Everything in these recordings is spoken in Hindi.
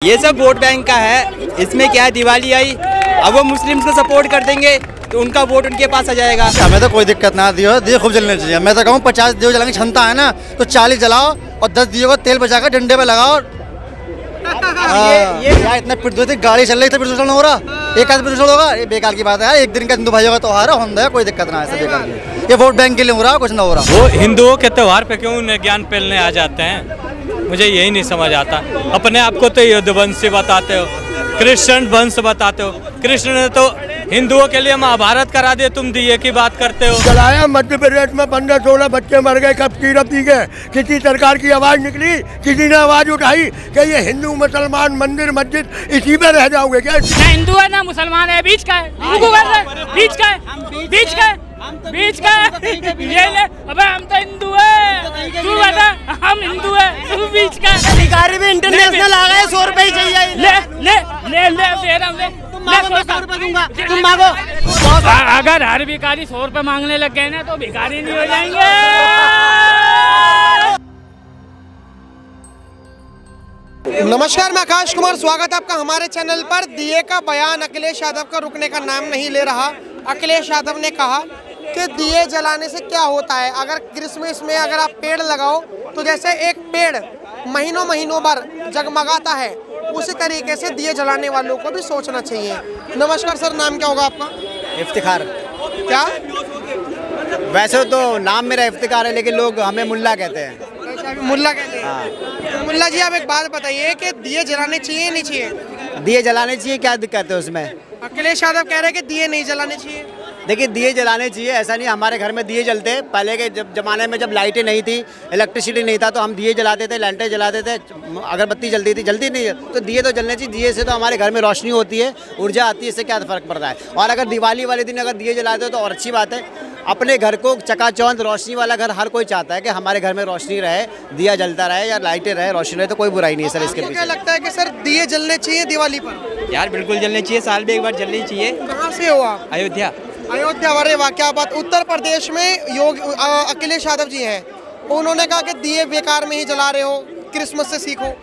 ये सब वोट बैंक का है। इसमें क्या है, दिवाली आई, अब वो मुस्लिम्स को सपोर्ट कर देंगे तो उनका वोट उनके पास आ जाएगा। हमें तो कोई दिक्कत ना, दिए खूब जलने चाहिए। मैं तो कहूँ 50 दिए जलाने की क्षमता है ना, तो 40 जलाओ और 10 दिए को तेल बचाकर डंडे पे लगाओ। ये इतना प्रदूषित गाड़ी चल रही, इतना प्रदूषण हो रहा, एक आध प्रदूषण होगा, ये बेकार की बात है यार। एक दिन का हिंदू भाइयों का त्योहार है, होता है, कोई दिक्कत ना है, बेकार की। ये वोट बैंक के लिए हो रहा, कुछ ना हो रहा। वो हिंदुओं के त्योहार पे क्यों उन्हें ज्ञान फैलने आ जाते हैं, मुझे यही नहीं समझ आता। अपने आप को तो युद्धवंशी बताते हो, क्रिश्चियन वंश बताते हो। कृष्ण ने तो हिंदुओं के लिए महाभारत करा दिया, तुम दिए की बात करते हो। चलाया मध्य प्रदेश में 15-16 बच्चे मर गए, कब की रब गए। किसी सरकार की आवाज निकली, किसी ने आवाज उठाई कि ये हिंदू मुसलमान मंदिर मस्जिद इसी में रह जाओगे क्या? ना हिंदू है ना मुसलमान है, बीच का है, बीच का है, बीच का है, बीच का है। ये ले, अबे हम तो हिंदू है, तू बता हम हिंदू है, तू बीच का है। भिखारी भी इंटरनेशनल आ गए, 100 रुपए ही चाहिए। ले ले ले ले दे रहा हूँ, मांगो, मैं 100 रुपए दूंगा, तुम मांगो। अगर हर भिखारी 100 रुपए मांगने लग गए ना तो भिखारी नहीं हो जाएंगे। नमस्कार, मैं आकाश कुमार, स्वागत है आपका हमारे चैनल पर। दिए का बयान अखिलेश यादव का रुकने का नाम नहीं ले रहा। अखिलेश यादव ने कहा कि दिए जलाने से क्या होता है, अगर क्रिसमस में अगर आप पेड़ लगाओ तो जैसे एक पेड़ महीनों महीनों भर जगमगाता है, उसी तरीके से दिए जलाने वालों को भी सोचना चाहिए। नमस्कार सर, नाम क्या होगा आपका? इफ्तिखार। क्या? वैसे तो नाम मेरा इफ्तिखार है, लेकिन लोग हमें मुल्ला कहते हैं। मुल्ला कहते हैं। तो मुल्ला जी, आप एक बात बताइए कि दिए जलाने चाहिए नहीं चाहिए? दिए जलाने चाहिए, क्या दिक्कत है उसमें? अखिलेश यादव कह रहे हैं कि दिए नहीं जलाने चाहिए। देखिए, दिए जलाने चाहिए, ऐसा नहीं। हमारे घर में दिए जलते, पहले के जब जमाने में जब लाइटें नहीं थी, इलेक्ट्रिसिटी नहीं था, तो हम दिए जलाते थे, लैंटें जलाते थे, अगरबत्ती जलती थी, जलती नहीं है तो दिए तो जलने चाहिए। दिए से तो हमारे घर में रोशनी होती है, ऊर्जा आती है, इससे क्या फ़र्क पड़ता है। और अगर दिवाली वाले दिन अगर दिए जलाते हो तो और अच्छी बात है। अपने घर को चकाचौंध रोशनी वाला घर हर कोई चाहता है कि हमारे घर में रोशनी रहे, दिया जलता रहे या लाइटें रहे, रोशनी रहे, तो कोई बुराई नहीं है सर इसके पीछे। क्या लगता है कि सर दिए जलने चाहिए दिवाली पर? यार बिल्कुल जलने चाहिए, साल में एक बार जलनी चाहिए। कहाँ से हो आप? अयोध्या। अयोध्या, अरे वाह, क्या बात। उत्तर प्रदेश में अखिलेश यादव जी हैं, उन्होंने कहा कि दिए बेकार में ही जला रहे हो, क्रिसमस से सीखो।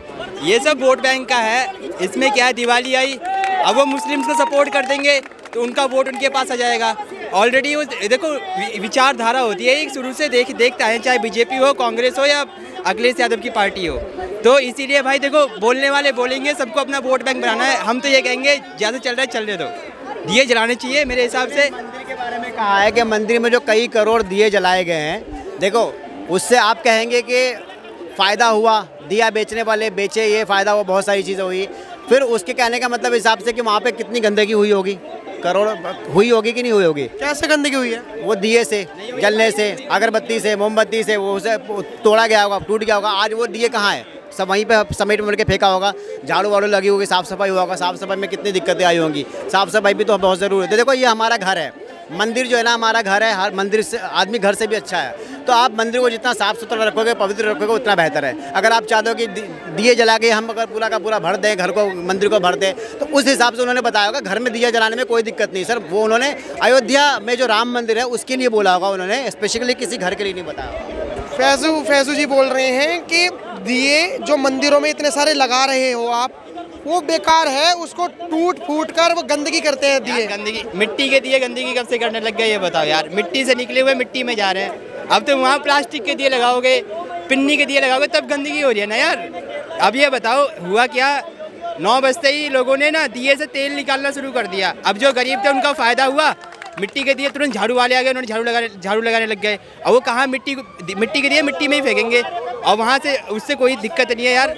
ये सब वोट बैंक का है। इसमें क्या है, दिवाली आई, अब वो मुस्लिम्स को सपोर्ट कर देंगे तो उनका वोट उनके पास आ जाएगा। ऑलरेडी वो देखो विचारधारा होती है, एक शुरू से देखता है, चाहे बीजेपी हो, कांग्रेस हो या अखिलेश यादव की पार्टी हो। तो इसीलिए भाई देखो, बोलने वाले बोलेंगे, सबको अपना वोट बैंक बनाना है। हम तो ये कहेंगे ज़्यादा चल रहा है चलने दो, दिए जलाने चाहिए मेरे हिसाब से। मंदिर के बारे में कहा है कि मंदिर में जो कई करोड़ दिए जलाए गए हैं, देखो उससे आप कहेंगे कि फ़ायदा हुआ, दिया बेचने वाले बेचे, ये फ़ायदा हुआ, बहुत सारी चीज़ें हुई। फिर उसके कहने का मतलब हिसाब से कि वहाँ पे कितनी गंदगी हुई होगी, करोड़ हुई होगी कि नहीं हुई होगी। कैसे गंदगी हुई है? वो दिए से जलने से, अगरबत्ती से, मोमबत्ती से, वो उसे तोड़ा गया होगा, टूट गया होगा। आज वो दिए कहाँ है? सब वहीं पे समेट में के फेंका होगा, झाड़ू वाड़ू लगी होगी, साफ़ सफाई होगा। साफ़ सफाई में कितनी दिक्कतें आई होंगी, साफ़ सफाई भी तो बहुत ज़रूरी है। देखो, ये हमारा घर है, मंदिर जो है ना हमारा घर है, हर मंदिर से आदमी घर से भी अच्छा है। तो आप मंदिर को जितना साफ़ सुथरा रखोगे, पवित्र रखोगे, उतना बेहतर है। अगर आप चाहते हो कि दिए जला के हम अगर पूरा का पूरा भर दें, घर को, मंदिर को भर दें, तो उस हिसाब से उन्होंने बताया होगा। घर में दिया जलाने में कोई दिक्कत नहीं सर। वो उन्होंने अयोध्या में जो राम मंदिर है उसके लिए बोला होगा, उन्होंने स्पेशली किसी घर के लिए नहीं बताया। फैजू जी बोल रहे हैं कि दिए जो मंदिरों में इतने सारे लगा रहे हो आप, वो बेकार है, उसको टूट फूट कर वो गंदगी करते हैं दिए। गंदगी, मिट्टी के दिए गंदगी कब से करने लग गए ये बताओ यार। मिट्टी से निकले हुए मिट्टी में जा रहे हैं। अब तो वहाँ प्लास्टिक के दिए लगाओगे, पिन्नी के दिए लगाओगे, तब गंदगी हो रही है ना यार। अब ये बताओ हुआ क्या, 9 बजते ही लोगों ने ना दिए से तेल निकालना शुरू कर दिया। अब जो गरीब थे उनका फ़ायदा हुआ, मिट्टी के दिए तुरंत झाड़ू वाले आ गए, उन्होंने झाड़ू लगाने लग गए। अब वो कहाँ मिट्टी के दिए मिट्टी में ही फेंकेंगे, और वहाँ से उससे कोई दिक्कत नहीं है यार।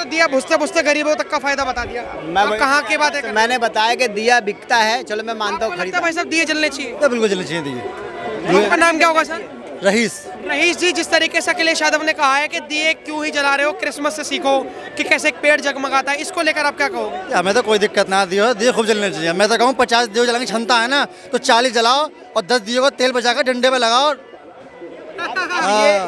दिया बुझते बुझते गरीबों तक का फायदा बता दिया। मैं कहाँ की बात है? मैंने बताया कि दिया बिकता है, चलो मैं मानता हूँ, भाई साहब दिए जलने चाहिए। बिल्कुल जलने चाहिए दिए। आपका नाम क्या होगा सर? रहीस जी, जिस तरीके से अखिलेश यादव ने कहा है कि दिए क्यों ही जला रहे हो, क्रिसमस से सीखो कि कैसे एक पेड़ जगमगाता है, इसको लेकर आप क्या कहोगे? हमें तो कोई दिक्कत ना, दिए खूब जलने चाहिए। मैं तो कहूँ 50 दिए जलाने की क्षमता है ना, तो 40 जलाओ और 10 दिए को तेल बचाकर डंडे पे लगाओ।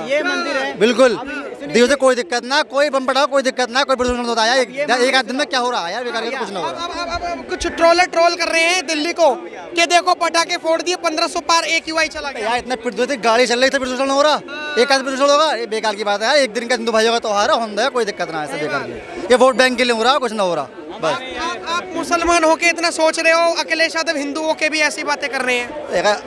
ये मंदिर है बिल्कुल। दियो से कोई दिक्कत ना, कोई बम पटाओ कोई दिक्कत ना, कोई प्रदूषण होता है यार। एक आध दिन में क्या हो रहा है यार, बेकार के कुछ ना हो रहा। अब कुछ ट्रोलर ट्रोल कर रहे हैं दिल्ली को कि देखो पटाखे फोड़ दिए, 1500 पार एक यूआई चला गया यार। इतना प्रदूषण, गाड़ी चल रही है, प्रदूषण हो रहा, एक आध प्रदूषण होगा, ये बेकार की बात है यार। एक दिन का हिंदू भाइयों का त्योहार है, होता है, कोई दिक्कत ना है, ऐसा बेकार की। ये वोट बैंक के लिए हो रहा, कुछ ना हो रहा बस। आप मुसलमान होके इतना सोच रहे हो, अखिलेश यादव हिंदू होके भी ऐसी बातें कर रहे हैं।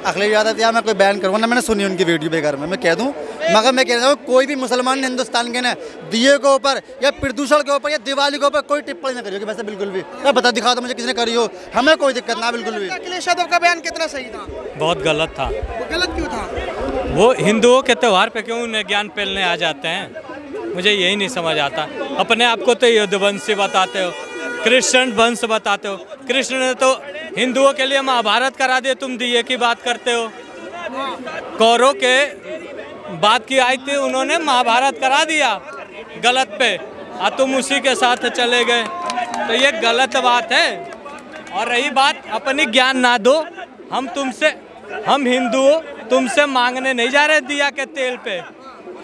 अखिलेश यादव यार मैं कोई बैन करूँगा ना, मैंने सुनी उनकी वीडियो बेकार में, मैं कह दूँ, मगर मैं कह रहा हूँ कोई भी मुसलमान हिंदुस्तान के ना दिए के ऊपर या प्रदूषण के ऊपर या दिवाली के ऊपर कोई टिप्पणी ना करियो, वैसे बिल्कुल भी। मैं बता दिखा दो मुझे किसने करी हो, हमें कोई दिक्कत ना, बिल्कुल भी। अखिलेश यादव का बयान कितना सही था? बहुत गलत था। गलत क्यों था? वो हिंदुओं के त्यौहार पे क्यों उन्हें ज्ञान फैलने आ जाते हैं, मुझे यही नहीं समझ आता। अपने आप को तो यदुवंशी बताते हो, कृष्ण वंश बताते हो। कृष्ण ने तो हिंदुओं के लिए महाभारत करा दिया, तुम दिए की बात करते हो। कौरव के बात की आई थी, उन्होंने महाभारत करा दिया गलत पे, और तुम उसी के साथ चले गए, तो ये गलत बात है। और रही बात अपनी ज्ञान ना दो, हम हिंदू तुमसे मांगने नहीं जा रहे दिया के तेल पे,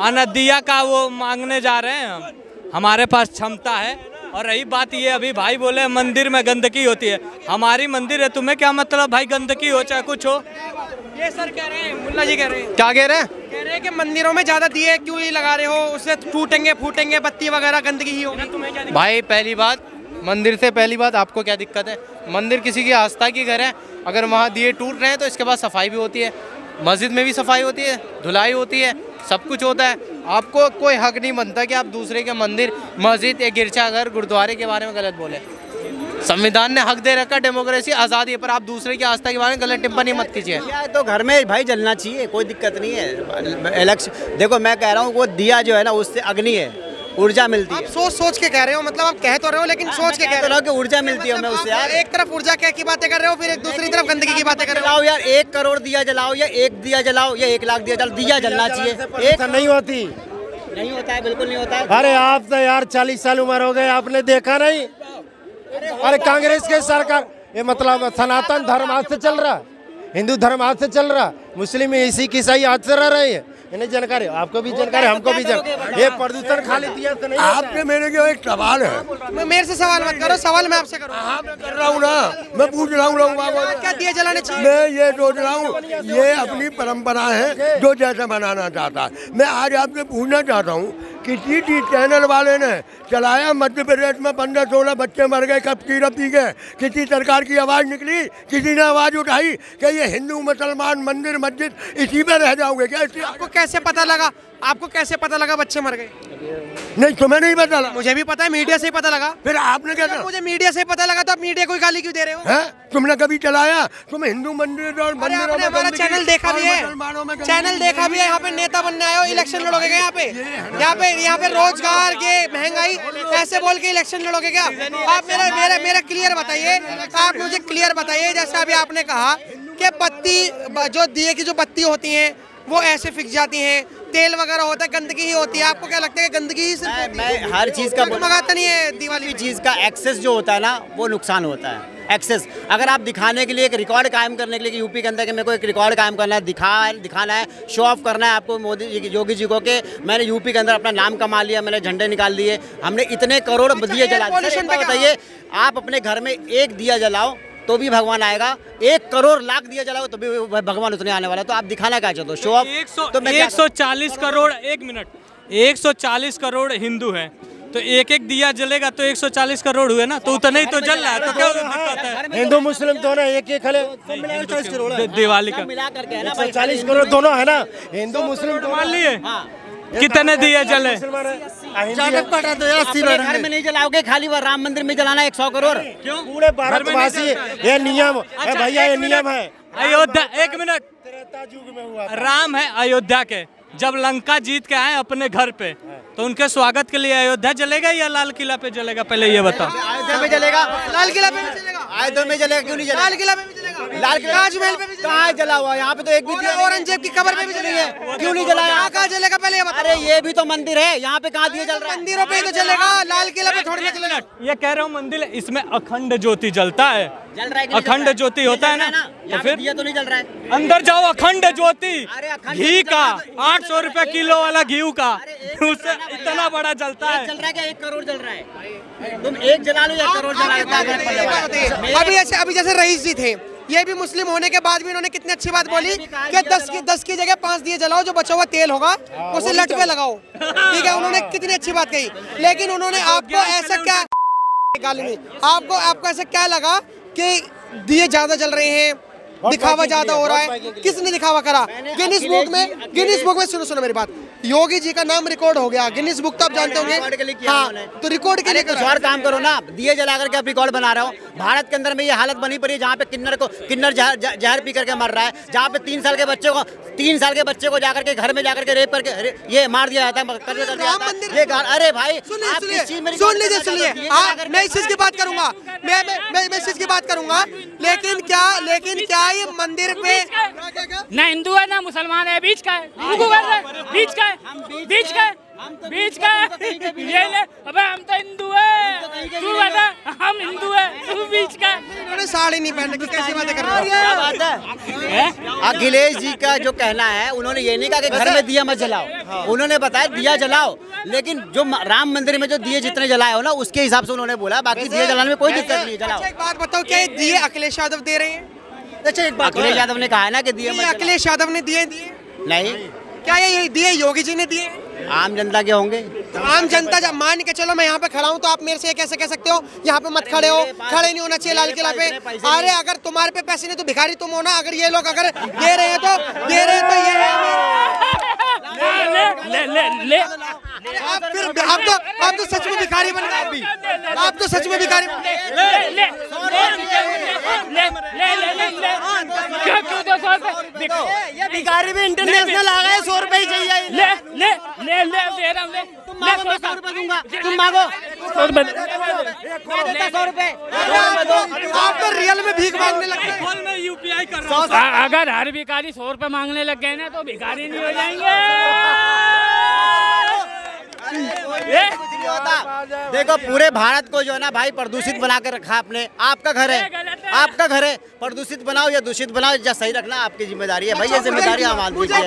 आना दिया का वो मांगने जा रहे हैं हमारे पास क्षमता है। और रही बात ये, अभी भाई बोले मंदिर में गंदगी होती है, हमारी मंदिर है, तुम्हें क्या मतलब भाई गंदगी हो चाहे कुछ हो। ये सर कह रहे हैं, मुल्ला जी कह रहे हैं। क्या कह रहे हैं? कह रहे हैं कि मंदिरों में ज्यादा दिए क्यों ही लगा रहे हो, उससे टूटेंगे फूटेंगे बत्ती वगैरह, गंदगी ही होगी। तुम्हें क्या भाई पहली बात, मंदिर से पहली बात आपको क्या दिक्कत है? मंदिर किसी की आस्था की घर है, अगर वहाँ दिए टूट रहे हैं तो इसके बाद सफाई भी होती है, मस्जिद में भी सफाई होती है, धुलाई होती है, सब कुछ होता है। आपको कोई हक नहीं बनता कि आप दूसरे के मंदिर, मस्जिद या गिरजाघर, गुरुद्वारे के बारे में गलत बोले। संविधान ने हक दे रखा, डेमोक्रेसी आज़ादी है, पर आप दूसरे की आस्था के बारे में गलत टिप्पणी मत कीजिए। तो घर में भाई जलना चाहिए, कोई दिक्कत नहीं है। इलेक्शन देखो, मैं कह रहा हूँ वो दिया जो है ना, उससे अग्नि है, ऊर्जा मिलती है। आप सोच के कह रहे हो, मतलब आप कह तो रहे हो लेकिन सोच के कह रहे हो कि ऊर्जा मिलती है हमें उससे यार। एक तरफ ऊर्जा की बातें कर रहे हो, फिर एक दूसरी तरफ गंदगी की बातें कर रहे हो। यार 1 करोड़ दिया जलाओ या 1 दिया जलाओ या 1 लाख दिया जलाओ, दिया जलना चाहिए। एक नहीं होती, नहीं होता है, बिल्कुल नहीं होता है। अरे आप तो यार 40 साल उम्र हो गए, आपने देखा नहीं? अरे कांग्रेस के सरकार, ये मतलब सनातन धर्म आज से चल रहा, हिंदू धर्म आज से चल रहा, मुस्लिम सिख ईसाई आज से रह रहे हैं। इन्हें जानकारी, आपको भी जानकारी, हमको भी जानकारी। ये प्रदूषण खाली दिया तो नहीं। आपने मेरे को एक सवाल है, मेरे से सवाल मत करो, सवाल मैं आपसे करूँ। हाँ मैं कर रहा हूँ ना, मैं पूछ रहा हूँ क्या दिए जलाने चाहिए? मैं ये सोच रहा हूँ, ये अपनी परंपरा है जो जैसा बनाना चाहता है। मैं आज आपसे पूछना चाहता हूँ, किसी चैनल वाले ने चलाया मध्य प्रदेश में 15-16 बच्चे मर गए, कब की रब गए, किसी सरकार की आवाज़ निकली, किसी ने आवाज़ उठाई कि ये हिंदू मुसलमान मंदिर मस्जिद इसी में रह जाओगे क्या? आपको कैसे पता लगा? आपको कैसे पता लगा बच्चे मर गए? नहीं तुम्हें नहीं पता लगा? मुझे भी पता है, मीडिया से ही पता लगा। फिर आपने क्या? मुझे मीडिया से पता लगा, तो आप मीडिया को गाली क्यों दे रहे हो? है? तुमने कभी चलाया? तुम हिंदू मंदिर और मंदिरों में हमारा चैनल देखा भी है, चैनल देखा भी है। यहाँ पे नेता बनने आए हो, इलेक्शन लड़ोगे क्या? यहाँ पे रोजगार के महंगाई ऐसे बोल के इलेक्शन लड़ोगे क्या? आप मेरा क्लियर बताइए, आप मुझे क्लियर बताइए। जैसे अभी आपने कहा कि बत्ती, जो दिए की जो बत्ती होती है वो ऐसे फिक जाती हैं, तेल वगैरह होता है, गंदगी ही होती है। आपको क्या लगता है कि गंदगी ही सिर्फ होती है? मैं हर चीज़ का मंगाता नहीं है दिवाली में। चीज़ का एक्सेस जो होता है ना, वो नुकसान होता है। एक्सेस अगर आप दिखाने के लिए, एक रिकॉर्ड कायम करने के लिए कि यूपी के अंदर कि मेरे को एक रिकॉर्ड कायम करना है, दिखाना है, शो ऑफ करना है आपको मोदी जी, योगी जी को, कि मैंने यूपी के अंदर अपना नाम कमा लिया, मैंने झंडे निकाल दिए, हमने इतने करोड़ दिए जला दिए। बताइए, आप अपने घर में 1 दिया जलाओ तो भी भगवान आएगा, 1 करोड़ लाख दिया जलाओ तो भी भगवान उतने आने वाला है। तो आप दिखाना क्या चाहते हो? Show off. 140 crore, 1 minute, 140 crore Hindu हैं, तो एक दिया जलेगा तो 140 करोड़ हुए ना, तो उतना ही तो जल रहा है, तो क्या दिक्कत है? हिंदू मुस्लिम दोनों एक दिवाली का मिला करके है ना, 40 करोड़ दोनों है ना, हिंदू मुस्लिम मान लिए। कितने दिए जले? घर में नहीं जलाओगे, खाली वो राम मंदिर में जलाना 100 करोड़। क्यों? पूरे भारतवासी, ये नियम है भैया, ये नियम है। अयोध्या, 1 मिनट, राम है अयोध्या के, जब लंका जीत के आए अपने घर पे, तो उनके स्वागत के लिए अयोध्या जलेगा या लाल किला पे जलेगा? पहले ये बताओ। अयोध्या में जलेगा, लाल किला पे भी चलेगा, अयोध्या में जलेगा, क्यों नहीं जलेगा? लाल किला पे भी चलेगा। लाल किला ताजमहल पे भी कहाँ जला हुआ? यहाँ पे तो एक भी दिया नहीं। औरंगजेब की कब्र पे भी जली है, क्यों नहीं जलाया? कहाँ जलेगा पहले ये बताओ। अरे ये भी तो मंदिर है, यहाँ पे कहाँ दिए जल रहा है? मंदिरों पे ही तो जलेगा, लाल किला पे थोड़ी ना जलेगा। ये कह रहा हूँ मंदिर इसमें अखंड ज्योति जलता है, जल रहा है अखंड ज्योति होता है ना, तो फिर दिया तो नहीं जल रहा है। अंदर जाओ, अखंड ज्योति अरे अखंड घी का ज्योति 800 रुपए किलो वाला घी का, उससे इतना बड़ा जलता है। जल रहा है क्या? 1 करोड़ जल रहा है। तुम एक जला लो या करोड़ जला लो। अभी जैसे रईस जी थे, ये भी मुस्लिम होने के बाद भी इन्होंने कितनी अच्छी बात बोली कि 10 की जगह 5 दिए जलाओ, जो बचा हुआ तेल होगा उसे लट पे लगाओ। ठीक है, उन्होंने कितनी अच्छी बात कही। लेकिन उन्होंने आपको ऐसा क्या गाली में आपको ऐसा क्या लगा कि दिए ज्यादा जल रहे हैं, दिखावा ज्यादा हो रहा है? किसने दिखावा करा? गिनीज बुक में सुनो मेरी बात, योगी जी का नाम रिकॉर्ड हो गया गिनीज बुक, तो आप जानते होंगे। हाँ, तो रिकॉर्ड के लिए कुछ और काम करो ना, दिए जला करके आप रिकॉर्ड बना रहे हो। भारत के अंदर में ये हालत बनी पड़ी है जहाँ पे किन्नर जहर पी करके मर रहा है, जहाँ पे 3 साल के बच्चे को जाकर के घर में जाकर के रेप करके ये मार दिया जाता है। ये अरे भाई सुन लीजिए, मैं इस चीज की बात करूंगा, मैं इस चीज की बात करूंगा। लेकिन क्या ये मंदिर पे ना हिंदू है ना मुसलमान है, बीच का है, बीच का ये ले। अबे हम तो हिंदू है, तू बता हम हिंदू है, तू बीच का। उन्होंने साड़ी नहीं पहन रखी, कैसी बातें कर रहे क्या बात है? अखिलेश जी का जो कहना है, उन्होंने ये नहीं कहा कि घर में दिया मत जलाओ, उन्होंने बताया दिया जलाओ, लेकिन जो राम मंदिर में जो दिए जितने जलाए हो ना उसके हिसाब से उन्होंने बोला, बाकी दिए जलाने में कोई दिक्कत नहीं, जलाओ। एक बात बताओ, क्या ये दिए अखिलेश यादव दे रहे हैं? अच्छा एक बात, अखिलेश यादव ने कहा है ना कि दिए अखिलेश यादव ने दिए नहीं, क्या ये दिए योगी जी ने दिए? आम जनता के होंगे। आम जनता मान के चलो, मैं यहाँ पे खड़ा हूँ तो आप मेरे से कैसे कह सकते हो यहाँ पे मत खड़े हो? खड़े नहीं होना चाहिए लाल किला पे। अरे अगर तुम्हारे पे पैसे नहीं तो भिखारी तुम हो ना। अगर ये लोग अगर दे रहे हैं तो ये है। आप तो सच में भिखारी बन गए, आप तो सच में भिखारी बन गए। भिखारी भी इंटरनेशनल आ गए, 100 रुपए ही चाहिए। तुम मांगो 100 रुपए। आप तो रियल में भीख मांगने लगते हैं। यूपीआई कर रहा हूं। अगर हर भिखारी 100 रुपए मांगने लग गए ना तो भिखारी नहीं हो जाएंगे। देखो पूरे भारत को जो है ना भाई प्रदूषित बना के रखा आपने। आपका घर है, प्रदूषित बनाओ या दूषित बनाओ, या सही रखना आपकी जिम्मेदारी है भाई, ये जिम्मेदारी आम आदमी की है।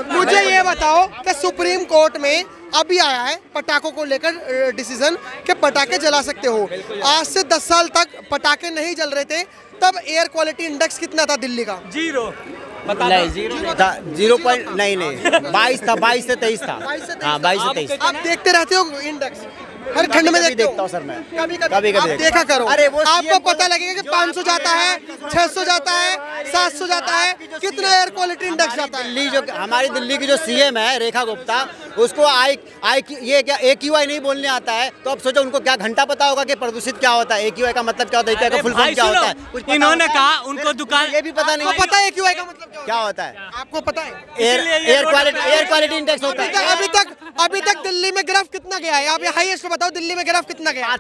मुझे ये बताओ कि सुप्रीम कोर्ट में अभी आया है पटाखों को लेकर डिसीजन कि पटाखे जला सकते हो। आज से 10 साल तक पटाखे नहीं जल रहे थे, तब एयर क्वालिटी इंडेक्स कितना था दिल्ली का? 0 नहीं 0 पॉइंट नहीं 22 था, 22 से 23 था। हाँ 22 से 23। आप देखते रहते हो इंडेक्स? हर खंड में देखता हूँ सर मैं, कभी देखा करो। अरे वो आपको पता लगेगा कि 500 जाता है, 600 जाता है, 700 जाता है, कितना एयर क्वालिटी इंडेक्स जाता है। दिल्ली जो हमारी दिल्ली की जो सीएम है रेखा गुप्ता, उसको AQI नहीं बोलने आता है, तो अब सोचो उनको क्या घंटा पता होगा कि प्रदूषित क्या होता है, AQI का मतलब क्या होता है, फुल फॉर्म क्या होता है। इन्होंने कहा उनको दुकान ये भी पता नहीं पता है AQI का मतलब क्या होता है। आपको पता है? एयर क्वालिटी इंडेक्स होता है। अभी तक दिल्ली में ग्राफ कितना गया है? आप हाईएस्ट बताओ, दिल्ली में ग्राफ कितना गया?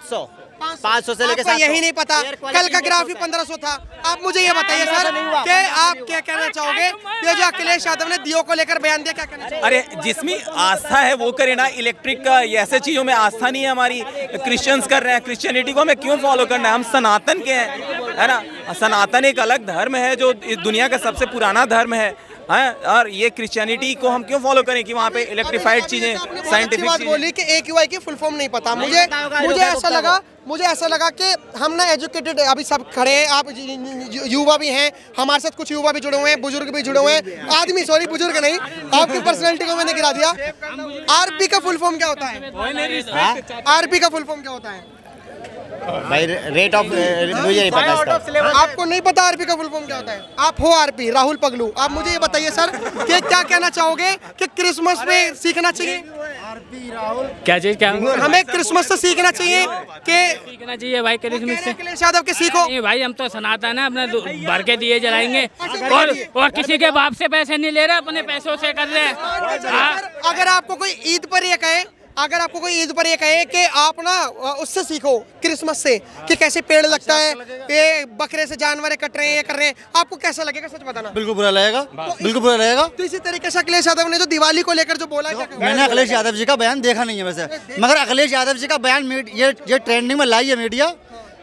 500 से लेकर 700। यही नहीं पता, कल का ग्राफ ही 1500 था। आप मुझे ये बताइए सर कि आप क्या कहना चाहोगे, ये जो अखिलेश यादव ने दियो को लेकर बयान दिया, क्या कहना चाहोगे? अरे जिसमें आस्था है वो करे ना, इलेक्ट्रिक का ऐसे चीजों में आस्था नहीं है हमारी। क्रिश्चियंस कर रहे हैं, क्रिश्चियनिटी को हमें क्यों फॉलो करना है? हम सनातन के हैं, है ना। सनातन एक अलग धर्म है जो इस दुनिया का सबसे पुराना धर्म है। और ये क्रिश्चियनिटी को हम क्यों फॉलो करें कि वहाँ पे इलेक्ट्रिफाइड चीजें, साइंटिफिक चीजें। बोली कि AQI की फुल फॉर्म नहीं पता। मुझे ऐसा लगा कि हम ना एजुकेटेड अभी सब खड़े हैं, आप युवा भी हैं, हमारे साथ कुछ युवा भी जुड़े हुए हैं, बुजुर्ग भी जुड़े हुए हैं। आदमी सॉरी बुजुर्ग नहीं, आपकी पर्सनैलिटी को मैंने गिरा दिया। RP का फुल फॉर्म क्या होता है? RP का फुल फॉर्म क्या होता है भाई? रेट ऑफ, मुझे नहीं पता इसका। आपको नहीं पता RP का फुल फॉर्म क्या होता है? आप हो RP राहुल पगलू। आप मुझे ये बताइए सर कि क्या कहना चाहोगे कि क्रिसमस में सीखना चाहिए? क्या चीज? क्या हमें क्रिसमस से सीखना चाहिए कि सीखना चाहिए भाई क्रिसमस से? अखिलेश यादव के सीखो। नहीं भाई, हम तो सनातन है, अपने भर के दिए जलाएंगे और किसी के बाप से पैसे नहीं ले रहे, अपने पैसों से कर रहे हैं। अगर आपको कोई ईद पर ये कहे अगर आपको कोई ईद पर ये कहे कि आप ना उससे सीखो क्रिसमस से कि कैसे पेड़ लगता है, ये बकरे से जानवर कट रहे हैं, ये कर रहे हैं, आपको कैसा लगेगा सच बताना? बिल्कुल बुरा लगेगा, बिल्कुल बुरा लगेगा। तो इसी तरीके से अखिलेश यादव ने जो दिवाली को लेकर जो बोला, मैंने अखिलेश यादव जी का बयान देखा नहीं है वैसे, मगर अखिलेश यादव जी का बयान ये ट्रेंडिंग में लाई है मीडिया।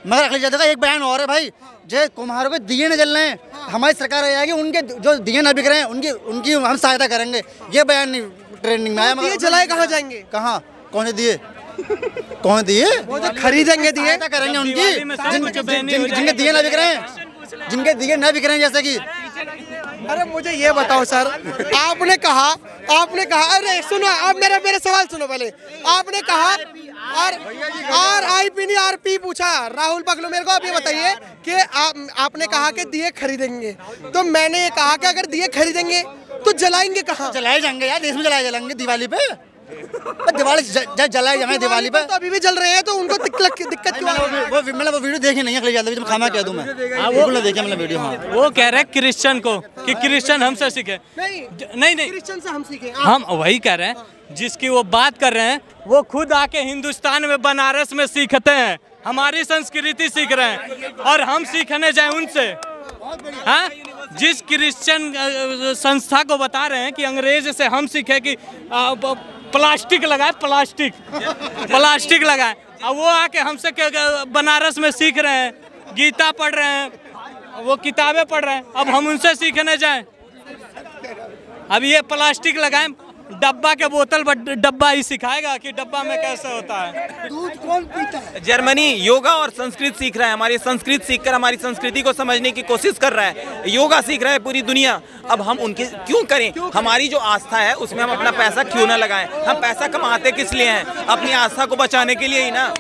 मगर अखिलेश यादव का एक बयान और है भाई, जो कुम्हारों के दिए न जल रहे हैं, हमारी सरकार आ जाएगी, उनके जो दिए न बिक रहे हैं उनकी हम सहायता करेंगे, ये बयान नहीं ट्रेंडिंग में आया। दिए जलाए कहाँ जाएंगे? कहाँ? कौन से दिए? कौन दिए? वो जो खरीदेंगे दिए करेंगे उनकी, जिनके दिए न बिक रहे हैं, जिनके दिए न बिक रहे हैं। जैसे कि अरे मुझे ये बताओ सर, आपने कहा अरे सुनो, आप मेरे सवाल सुनो पहले। आपने कहा RIP नहीं RP पूछा राहुल पगलू मेरे को। आप ये बताइए कि आपने कहा कि दिए खरीदेंगे, तो मैंने ये कहा कि अगर दिए खरीदेंगे तो जलाएंगे कहाँ? जलाए जाएंगे यार, देश में जलाएंगे दिवाली पे। दिवाली जलाए जाएंगे दिवाली पे, तो अभी भी जल रहे हैं, तो उनको दिक्कत क्यों? मैंने वो वीडियो देखी नहीं है, तो खाना कह दूं मैं, बिल्कुल नहीं देखा मैंने वीडियो। हाँ, वो कह रहे हैं क्रिश्चियन को कि क्रिश्चियन हमसे सीखे। नहीं क्रिश्चियन से हम सीखे। हम वही कह रहे हैं, जिसकी वो बात कर रहे हैं वो खुद आके हिंदुस्तान में बनारस में सीखते हैं, हमारी संस्कृति सीख रहे हैं, और हम सीखने जाए उनसे। हाँ, जिस क्रिश्चियन संस्था को बता रहे हैं कि अंग्रेज से हम सीखे कि प्लास्टिक लगाए, प्लास्टिक लगाए, अब वो आके हमसे बनारस में सीख रहे हैं, गीता पढ़ रहे हैं, वो किताबें पढ़ रहे हैं, अब हम उनसे सीखने जाएं। अब ये प्लास्टिक लगाएं, डब्बा के बोतल डब्बा ही सिखाएगा कि डब्बा में कैसे होता है। दूध कौन पीता है? जर्मनी योगा और संस्कृत सीख रहा है, हमारी संस्कृत सीखकर हमारी संस्कृति को समझने की कोशिश कर रहा है। योगा सीख रहा है पूरी दुनिया, अब हम उनके क्यों करें? हमारी जो आस्था है उसमें हम अपना पैसा क्यों ना लगाएं? हम पैसा कमाते किस लिए हैं? अपनी आस्था को बचाने के लिए ही ना।